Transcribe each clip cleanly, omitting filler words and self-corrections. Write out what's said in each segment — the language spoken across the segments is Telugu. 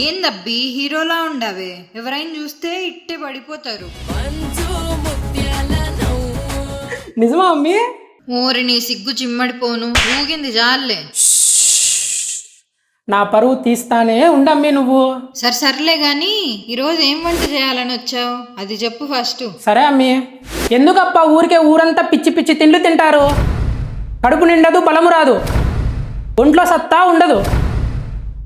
ఏందబ్బి హీరోలా ఉండవే, ఎవరైనా చూస్తే ఇట్టే పడిపోతారు. నిజమా అమ్మి? ఓరి నీ సిగ్గు చిమ్మడిపోను, ఊగింది జాలే. నా పరువు తీస్తానే ఉండమ్మి నువ్వు. సర్లే గాని ఈరోజు ఏం వంట చేయాలని వచ్చావు అది చెప్పు ఫస్ట్. సరే అమ్మి. ఎందుకప్ప ఊరికే ఊరంతా పిచ్చి పిచ్చి తిండ్లు తింటారు? కడుపు నిండదు, బలము రాదు, ఒంట్లో సత్తా ఉండదు.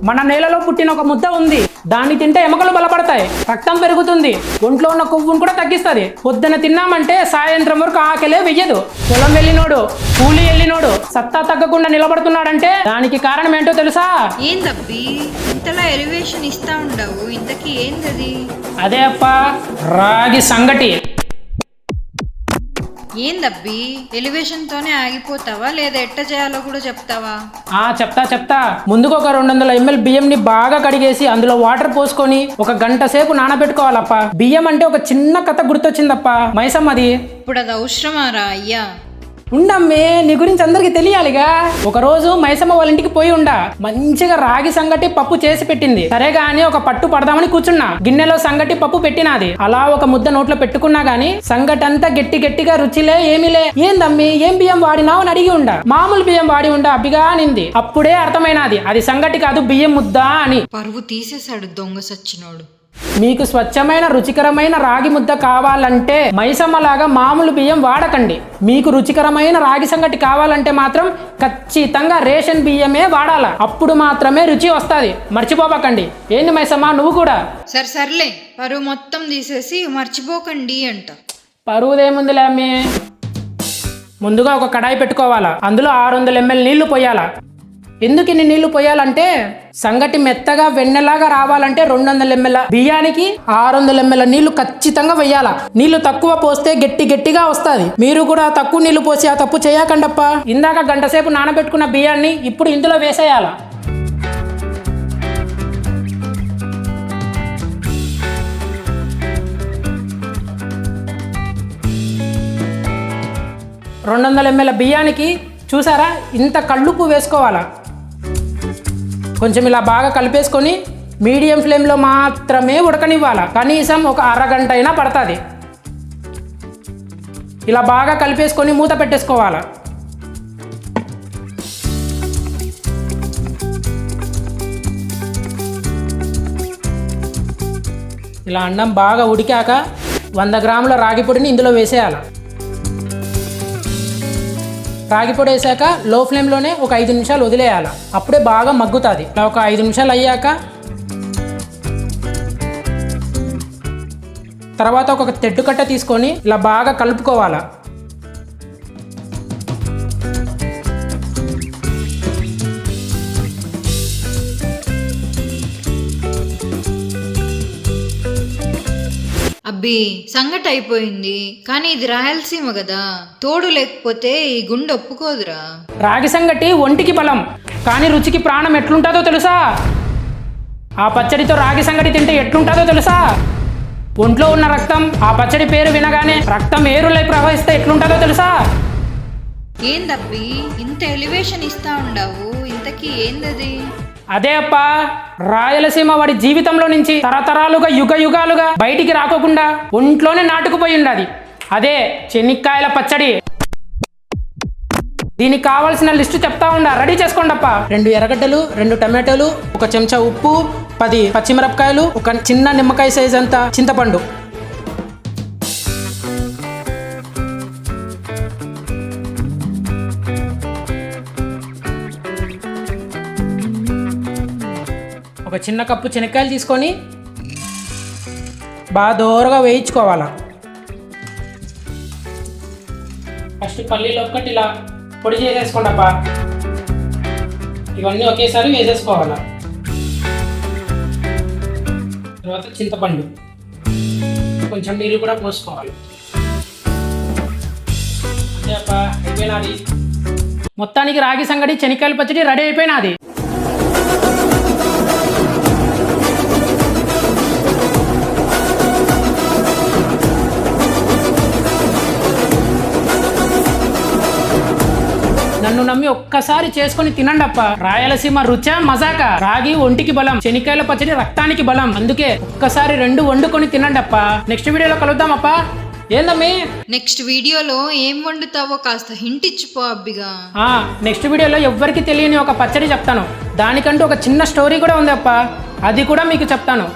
మన నేలలో పుట్టిన ఒక ముద్ద ఉంది, దాన్ని తింటే ఎముకలు బలపడతాయి, రక్తం పెరుగుతుంది, ఒంట్లో ఉన్న కొవ్వును కూడా తగ్గిస్తుంది. పొద్దున తిన్నామంటే సాయంత్రం వరకు ఆకలే వెయ్యదు. పొలం వెళ్ళినోడు, కూలి వెళ్ళినోడు సత్తా తగ్గకుండా నిలబడుతున్నాడంటే దానికి కారణం ఏంటో తెలుసా? ఏందబ్బి ఇంతలా ఎలివేషన్ ఇస్తా ఉండవు, ఇంతకీ ఏందది? అదే అప్ప, రాగి సంగటి. ఏందబ్బి ఎలివేషన్ తోనే ఆగిపోతావా లేదా ఎట్ట చేయాలో కూడా చెప్తావా? చెప్తా. ముందుగా ఒక 200 ml బియ్యం ని బాగా కడిగేసి అందులో వాటర్ పోసుకొని ఒక గంట సేపు నానబెట్టుకోవాలప్ప. బియ్యం అంటే ఒక చిన్న కథ గుర్తొచ్చిందప్ప మైసమ్మది. ఇప్పుడు అది అవసరమారా అయ్యా? ఉండమ్మే, నీ గురించి అందరికి తెలియాలిగా. ఒక రోజు మైసమ్మ వాళ్ళ ఇంటికి పోయి ఉండా, మంచిగా రాగి సంగటి పప్పు చేసి పెట్టింది. సరే గాని ఒక పట్టు పడదామని కూర్చున్నా, గిన్నెలో సంగటి పప్పు పెట్టినాది. అలా ఒక ముద్ద నోట్లో పెట్టుకున్నా గాని సంగటి అంతా గట్టిగా రుచిలే ఏమిలే. ఏందమ్మి ఏం బియ్యం వాడినావు అని అడిగి ఉండా. మామూలు బియ్యం వాడి ఉండా అబ్బిగా అనింది. అప్పుడే అర్థమైనది అది సంగటి కాదు బియ్యం ముద్ద అని. పరువు తీసేశాడు దొంగ సచ్చినోడు. మీకు స్వచ్ఛమైన రుచికరమైన రాగి ముద్ద కావాలంటే మైసమ్మలాగా మామూలు బియ్యం వాడకండి. మీకు రుచికరమైన రాగి సంగటి కావాలంటే మాత్రం ఖచ్చితంగా రేషన్ బియ్యమే వాడాలా. అప్పుడు మాత్రమే రుచి వస్తుంది, మర్చిపోబకండి. ఏంది మైసమ్మ నువ్వు కూడా? సర్లే, పరువు మొత్తం తీసేసి మర్చిపోకండి అంట. పరువుదేముందిలే అమ్మి. ముందుగా ఒక కడాయి పెట్టుకోవాలా, అందులో 600 ml నీళ్లు పోయాలా. ఎందుకు ఇన్ని నీళ్లు పోయాలంటే సంగటి మెత్తగా వెన్నెలాగా రావాలంటే 200 ml బియ్యానికి 600 ml నీళ్లు ఖచ్చితంగా వెయ్యాలా. నీళ్లు తక్కువ పోస్తే గట్టిగా వస్తుంది. మీరు కూడా తక్కువ నీళ్లు పోసి ఆ తప్పు చేయకండప్ప. ఇందాక గంట సేపు నానబెట్టుకున్న బియ్యాన్ని ఇప్పుడు ఇందులో వేసేయాలా. $200 ml బియ్యానికి చూసారా ఇంత కళ్ళుప్పు వేసుకోవాలా. కొంచెం ఇలా బాగా కలిపేసుకొని మీడియం ఫ్లేమ్లో మాత్రమే ఉడకనివ్వాలా. కనీసం ఒక అరగంట అయినా పడుతుంది. ఇలా బాగా కలిపేసుకొని మూత పెట్టేసుకోవాలా. ఇలా అన్నం బాగా ఉడికాక 100 గ్రాముల రాగి పొడిని ఇందులో వేసేయాలి. రాగి పొడి వేసాక లో ఫ్లేమ్లోనే ఒక 5 నిమిషాలు వదిలేయాలి. అప్పుడే బాగా మగ్గుతుంది. ఇలా ఒక 5 నిమిషాలు అయ్యాక తర్వాత ఒక తెడ్డు కట్ట తీసుకొని ఇలా బాగా కలుపుకోవాలి. అబ్బి సంగటి అయిపోయింది, కానీ ఇది రాయలసీమ కదా, తోడు లేకపోతే ఈ గుండె ఒప్పుకోదురా. రాగి సంగటి ఒంటికి బలం, కానీ రుచికి ప్రాణం ఎట్లుంటుందో తెలుసా? ఆ పచ్చడితో రాగి సంగటి తింటే ఎట్లుంటుందో తెలుసా? ఒంట్లో ఉన్న రక్తం ఆ పచ్చడి పేరు వినగానే రక్తం ఏరులై ప్రవహిస్తే ఎట్లుంటుందో తెలుసా? ఏందబ్బి ఇంత ఎలివేషన్ ఇస్తా ఉండవు, ఇంతకీ ఏందది? అదే అప్ప, రాయలసీమ వాడి జీవితంలో నుంచి తరతరాలుగా యుగాలుగా బయటికి రాకోకుండా ఒంట్లోనే నాటుకుపోయి ఉండది. అదే చెనిక్కాయల పచ్చడి. దీనికి కావాల్సిన లిస్టు చెప్తా ఉండా, రెడీ చేసుకోండి అప్ప. 2 ఎర్రగడ్డలు, 2 టమాటోలు, 1 చెంచా ఉప్పు, 10 పచ్చిమిరపకాయలు, 1 చిన్న నిమ్మకాయ సైజ్ అంత చింతపండు. ఒక చిన్న కప్పు శనక్కాయలు తీసుకొని బాగా దోరగా వేయించుకోవాలా. ఫస్ట్ పల్లీలు ఒక్కటి ఇలా పొడి చేసేసుకోండి అప్ప. ఇవన్నీ ఒకేసారి వేసేసుకోవాలా. తర్వాత చింతపండు, కొంచెం నీళ్ళు కూడా పోసుకోవాలి. అదే అప్ప, అయిపోయినది. మొత్తానికి రాగి సంగటి శనక్కాయల పచ్చడి రెడీ అయిపోయినది. నన్ను నమ్మి ఒక్కసారి చేసుకొని తినండప్ప. రాయలసీమ రుచా మజాక. రాగి ఒంటికి బలం, శనికాయల పచ్చడి రక్తానికి బలం. అందుకే ఒక్కసారి 2 వండుకొని తినండప్ప. నెక్స్ట్ వీడియోలో కలుద్దామప్ప. ఏందమ్మి? నెక్స్ట్ వీడియోలో ఏం వండుతావో కాస్త హింట్ ఇచ్చిపో అబ్బిగా. నెక్స్ట్ వీడియోలో ఎవ్వరికి తెలియని ఒక పచ్చడి చెప్తాను. దానికంటూ ఒక చిన్న స్టోరీ కూడా ఉంది అప్ప, అది కూడా మీకు చెప్తాను.